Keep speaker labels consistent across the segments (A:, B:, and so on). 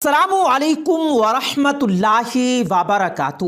A: السلام علیکم ورحمۃ اللہ وبرکاتہ۔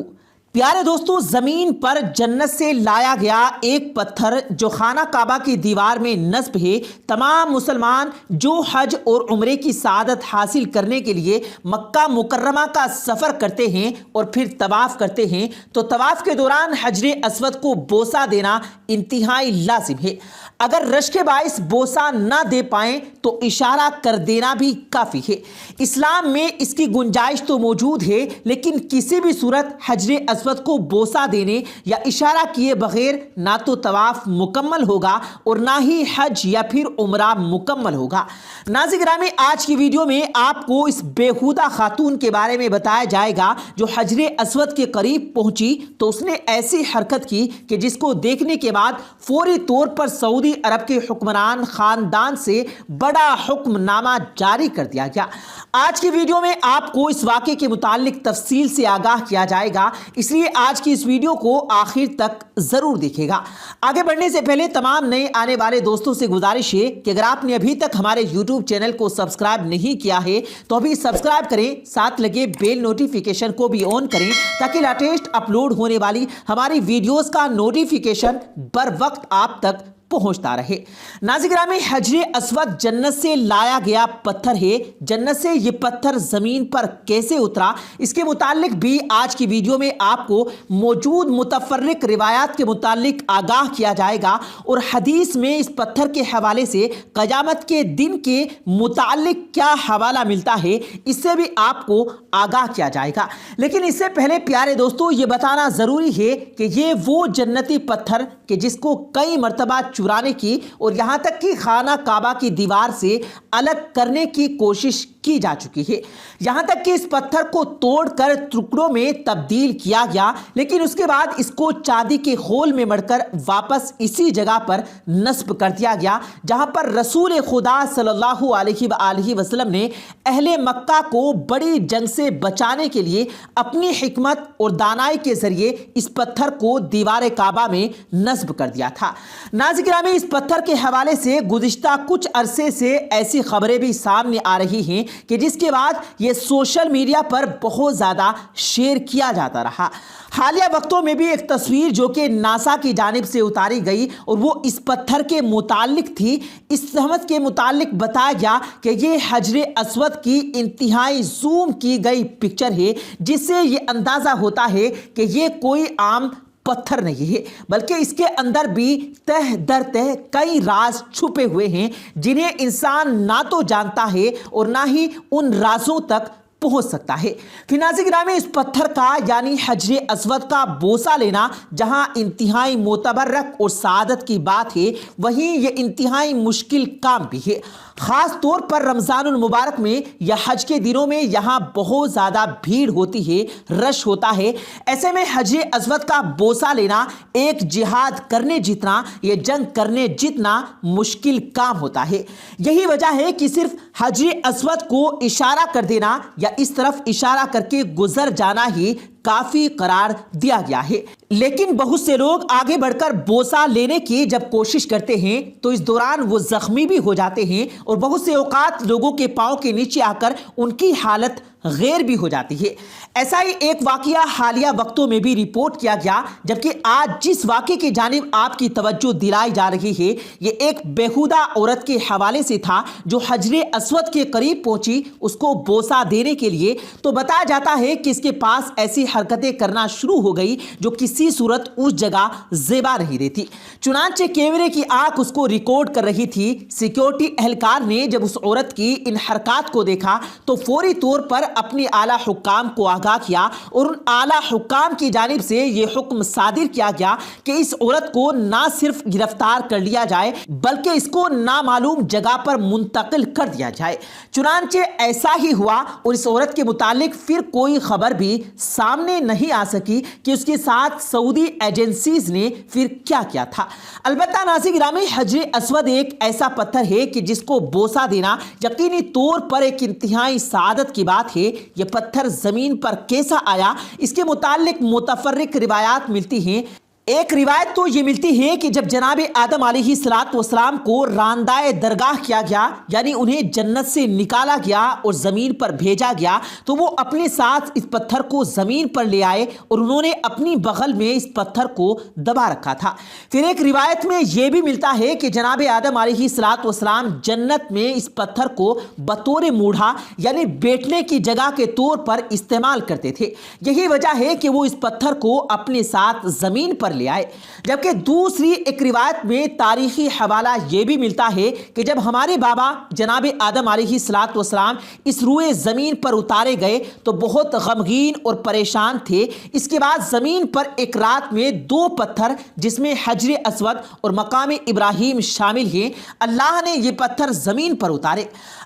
A: پیارے دوستو، زمین پر جنت سے لایا گیا ایک پتھر جو خانہ کعبہ کی دیوار میں نصب ہے، تمام مسلمان جو حج اور عمرے کی سعادت حاصل کرنے کے لیے مکہ مکرمہ کا سفر کرتے ہیں اور پھر طواف کرتے ہیں تو طواف کے دوران حجر اسود کو بوسہ دینا انتہائی لازم ہے۔ اگر رش کے باعث بوسہ نہ دے پائیں تو اشارہ کر دینا بھی کافی ہے۔ اسلام میں اس کی گنجائش تو موجود ہے، لیکن کسی بھی صورت حجر اسود کو بوسہ دینے یا اشارہ کیے بغیر نہ تو طواف مکمل ہوگا اور نہ ہی حج یا پھر عمرہ مکمل ہوگا۔ ناظرین گرامی، آج کی ویڈیو میں آپ کو اس بیہودہ خاتون کے بارے میں بتایا جائے گا جو حجر اسود کے قریب پہنچی تو اس نے ایسی حرکت کی کہ جس کو دیکھنے کے بعد فوری طور پر سعودی عرب کے حکمران خاندان سے بڑا حکم نامہ جاری کر دیا گیا۔ آج کی ویڈیو میں آپ کو اس واقعے کے متعلق تفصیل سے آگاہ کیا جائے گا، اس لیے آج کی اس ویڈیو کو آخر تک ضرور دیکھے گا۔ آگے بڑھنے سے پہلے تمام نئے آنے والے دوستوں سے گزارش ہے کہ اگر آپ نے ابھی تک ہمارے یوٹیوب چینل کو سبسکرائب نہیں کیا ہے تو ابھی سبسکرائب کریں، ساتھ لگے بیل نوٹیفیکیشن کو بھی آن کریں تاکہ لیٹسٹ اپلوڈ ہونے والی ہماری ویڈیوز کا نوٹیفیکیشن بر وقت آپ تک پہنچتا رہے۔ ناظرین گرامی، حجر اسود جنت سے لایا گیا پتھر ہے۔ جنت سے یہ پتھر زمین پر کیسے اترا، اس کے متعلق بھی آج کی ویڈیو میں آپ کو موجود متفرق روایات کے متعلق آگاہ کیا جائے گا اور حدیث میں اس پتھر کے حوالے سے قیامت کے دن کے متعلق کیا حوالہ ملتا ہے، اس سے بھی آپ کو آگاہ کیا جائے گا۔ لیکن اس سے پہلے پیارے دوستو، یہ بتانا ضروری ہے کہ یہ وہ جنتی پتھر کہ جس کو کئی مرتبہ چرانے کی اور یہاں تک کہ خانہ کعبہ کی دیوار سے الگ کرنے کی کوشش کی جا چکی ہے، یہاں تک کہ اس پتھر کو توڑ کر ٹکڑوں میں تبدیل کیا گیا، لیکن اس کے بعد اس کو چاندی کے خول میں مڑ کر واپس اسی جگہ پر نصب کر دیا گیا جہاں پر رسول خدا صلی اللہ علیہ وآلہ وسلم نے اہل مکہ کو بڑی جنگ سے بچانے کے لیے اپنی حکمت اور دانائی کے ذریعے اس پتھر کو دیوار کعبہ میں نصب کر دیا تھا۔ ناظرین گرامی، اس پتھر کے حوالے سے گزشتہ کچھ عرصے سے ایسی خبریں بھی سامنے آ رہی ہیں کہ جس کے بعد یہ سوشل میڈیا پر بہت زیادہ شیئر کیا جاتا رہا۔ حالیہ وقتوں میں بھی ایک تصویر جو کہ ناسا کی جانب سے اتاری گئی اور وہ اس پتھر کے متعلق تھی، اس سمت کے متعلق بتایا گیا کہ یہ حجر اسود کی انتہائی زوم کی گئی پکچر ہے، جس سے یہ اندازہ ہوتا ہے کہ یہ کوئی عام پتھر نہیں ہے، بلکہ اس کے اندر بھی تہ در تہ کئی راز چھپے ہوئے ہیں جنہیں انسان نہ تو جانتا ہے اور نہ ہی ان رازوں تک پہنچ سکتا ہے۔ پھر ناظرین گرامی، اس پتھر کا یعنی حجر اسود کا بوسہ لینا جہاں انتہائی متبرک اور سعادت کی بات ہے، وہیں یہ انتہائی مشکل کام بھی ہے، خاص طور پر رمضان المبارک میں یا حج کے دنوں میں یہاں بہت زیادہ بھیڑ ہوتی ہے، رش ہوتا ہے۔ ایسے میں حجر اسود کا بوسہ لینا ایک جہاد کرنے جتنا، یہ جنگ کرنے جتنا مشکل کام ہوتا ہے۔ یہی وجہ ہے کہ صرف حجر اسود کو اشارہ کر دینا یا اس طرف اشارہ کر کے گزر جانا ہی کافی قرار دیا گیا ہے، لیکن بہت سے لوگ آگے بڑھ کر بوسہ لینے کی جب کوشش کرتے ہیں تو اس دوران وہ زخمی بھی ہو جاتے ہیں اور بہت سے اوقات لوگوں کے پاؤں کے نیچے آ کر ان کی حالت غیر بھی ہو جاتی ہے۔ ایسا ہی ایک واقعہ حالیہ وقتوں میں بھی رپورٹ کیا گیا، جبکہ آج جس واقعے کی جانب آپ کی توجہ دلائی جا رہی ہے یہ ایک بیہودہ عورت کے حوالے سے تھا جو حجر اسود کے قریب پہنچی اس کو بوسہ دینے کے لیے، تو بتایا جاتا ہے کہ اس کے پاس ایسی حرکتیں کرنا شروع ہو گئی جو کسی صورت اس جگہ زیبا نہیں دیتی، چنانچہ کیمرے کی آنکھ اس کو ریکارڈ کر رہی تھی۔ سیکیورٹی اہلکار نے جب اس عورت کی ان حرکات کو دیکھا تو فوری طور پر اپنی اعلیٰ حکام کو آگاہ کیا اور ان اعلیٰ حکام کی جانب سے یہ حکم صادر کیا گیا کہ اس عورت کو نہ صرف گرفتار کر لیا جائے بلکہ اس کو نامعلوم جگہ پر منتقل کر دیا جائے۔ چنانچہ ایسا ہی ہوا اور اس عورت کے متعلق پھر کوئی خبر بھی سامنے نہیں آ سکی کہ اس کے ساتھ سعودی ایجنسیز نے پھر کیا کیا تھا۔ البتہ ناظرین گرامی، حجر اسود ایک ایسا پتھر ہے کہ جس کو بوسہ دینا یقینی طور پر ایک انتہائی سعادت کی بات ہے۔ یہ پتھر زمین پر کیسا آیا، اس کے متعلق متفرق روایات ملتی ہیں۔ ایک روایت تو یہ ملتی ہے کہ جب جناب آدم علیہ السلام کو راندائے درگاہ کیا گیا، یعنی انہیں جنت سے نکالا گیا اور زمین پر بھیجا گیا، تو وہ اپنے ساتھ اس پتھر کو زمین پر لے آئے اور انہوں نے اپنی بغل میں اس پتھر کو دبا رکھا تھا۔ پھر ایک روایت میں یہ بھی ملتا ہے کہ جناب آدم علیہ السلام جنت میں اس پتھر کو بطور موڑھا یعنی بیٹھنے کی جگہ کے طور پر استعمال کرتے تھے۔ یہی وجہ ہے کہ وہ اس پتھر کو اپنے ساتھ زمین پر لے آئے۔ جبکہ دوسری ایک روایت میں تاریخی حوالہ یہ بھی ملتا ہے کہ جب ہمارے بابا جناب آدم علیہ السلام اس روئے زمین پر اتارے گئے تو بہت غمگین اور پریشان تھے۔ اس کے بعد زمین پر ایک رات میں 2 پتھر جس میں حجر اسود اور مقام ابراہیم شامل ہیں، اللہ نے یہ پتھر زمین پر اتارے۔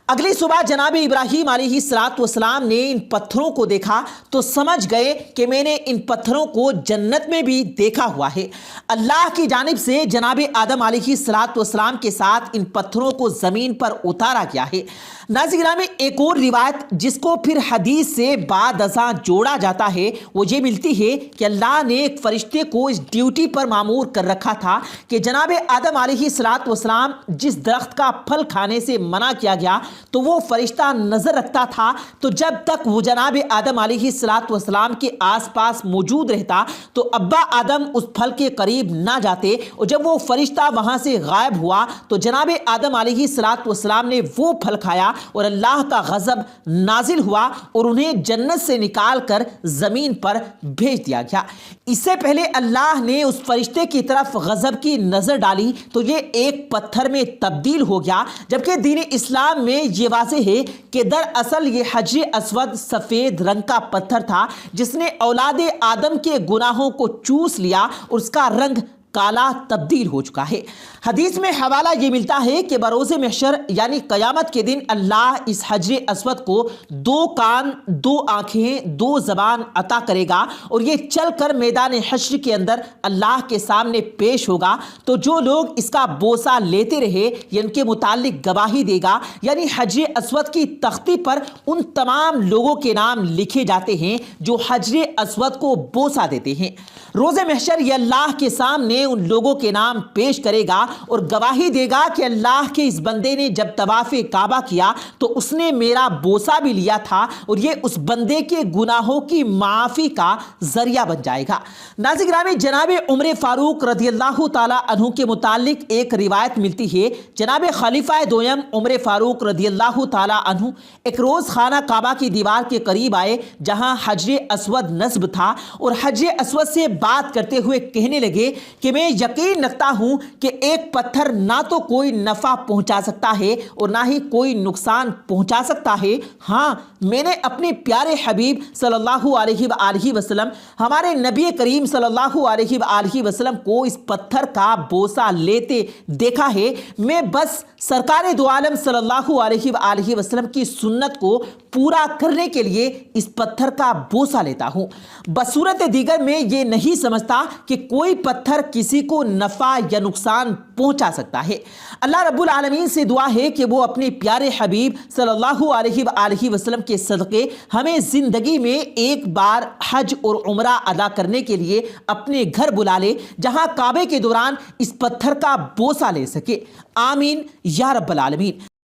A: اگلی صبح جناب ابراہیم علیہ السلام نے ان پتھروں کو دیکھا تو سمجھ گئے کہ میں نے ان پتھروں کو جنت میں بھی دیکھا ہوا ہے۔ اللہ کی جانب سے جناب آدم علیہ السلام کے ساتھ ان پتھروں کو زمین پر اتارا گیا ہے۔ ناظرین، ایک اور روایت جس کو پھر حدیث سے بعد ازاں جوڑا جاتا ہے وہ یہ ملتی ہے کہ اللہ نے ایک فرشتے کو اس ڈیوٹی پر مامور کر رکھا تھا کہ جناب آدم علیہ السلام جس درخت کا پھل کھانے سے منع کیا گیا تو وہ فرشتہ نظر رکھتا تھا، تو جب تک وہ جناب آدم علیہ السلام کے آس پاس موجود رہتا تو ابا آدم اس پھل کے قریب نہ جاتے، اور جب وہ فرشتہ وہاں سے غائب ہوا تو جناب آدم علیہ السلام نے وہ پھل کھایا اور اللہ کا غضب نازل ہوا اور انہیں جنت سے نکال کر زمین پر بھیج دیا گیا۔ اس سے پہلے اللہ نے اس فرشتے کی طرف غضب کی نظر ڈالی تو یہ ایک پتھر میں تبدیل ہو گیا، جبکہ دین اسلام میں یہ واضح ہے کہ دراصل یہ حجر اسود سفید رنگ کا پتھر تھا جس نے اولاد آدم کے گناہوں کو چوس لیا اور اس کا رنگ کالا تبدیل ہو چکا ہے۔ حدیث میں حوالہ یہ ملتا ہے کہ بروز محشر یعنی قیامت کے دن اللہ اس حجر اسود کو 2 کان، 2 آنکھیں، 2 زبان عطا کرے گا اور یہ چل کر میدان حشر کے اندر اللہ کے سامنے پیش ہوگا، تو جو لوگ اس کا بوسہ لیتے رہے یہ ان کے متعلق گواہی دے گا، یعنی حجر اسود کی تختی پر ان تمام لوگوں کے نام لکھے جاتے ہیں جو حجر اسود کو بوسہ دیتے ہیں۔ روز محشر یہ اللہ کے سامنے ان لوگوں کے نام پیش کرے گا اور گواہی دے گا کہ اللہ کے اس بندے نے جب طواف کعبہ کیا تو اس نے میرا بوسہ بھی لیا تھا، اور یہ اس بندے کے گناہوں کی معافی کا ذریعہ بن جائے گا۔ ناظرین گرامی، جناب عمر فاروق رضی اللہ تعالی عنہ کے متعلق ایک روایت ملتی ہے۔ جناب خلیفہ دویم عمر فاروق رضی اللہ تعالی عنہ ایک روز خانہ کعبہ کی دیوار کے قریب آئے جہاں حجر اسود نصب تھا، اور حجر اسود سے بات کرتے ہوئے کہنے لگے کہ میں یقین رکھتا ہوں کہ ایک پتھر نہ تو کوئی نفع پہنچا سکتا ہے اور نہ ہی کوئی نقصان پہنچا سکتا ہے، ہاں میں نے اپنے پیارے حبیب صلی اللہ علیہ وآلہ وسلم، ہمارے نبی کریم صلی اللہ علیہ وآلہ وسلم کو اس پتھر کا بوسہ لیتے دیکھا ہے۔ میں بس سرکار دو عالم صلی اللہ علیہ وآلہ وسلم کی سنت کو پورا کرنے کے لیے اس پتھر کا بوسہ لیتا ہوں، بصورت دیگر میں یہ نہیں سمجھتا کہ کوئی پتھر کسی کو نفع یا نقصان پہنچا سکتا ہے۔ اللہ رب العالمین سے دعا ہے کہ وہ اپنے پیارے حبیب صلی اللہ علیہ وآلہ وسلم کے صدقے ہمیں زندگی میں ایک بار حج اور عمرہ ادا کرنے کے لیے اپنے گھر بلا لے جہاں کعبے کے دوران اس پتھر کا بوسہ لے سکے۔ آمین یا رب العالمین۔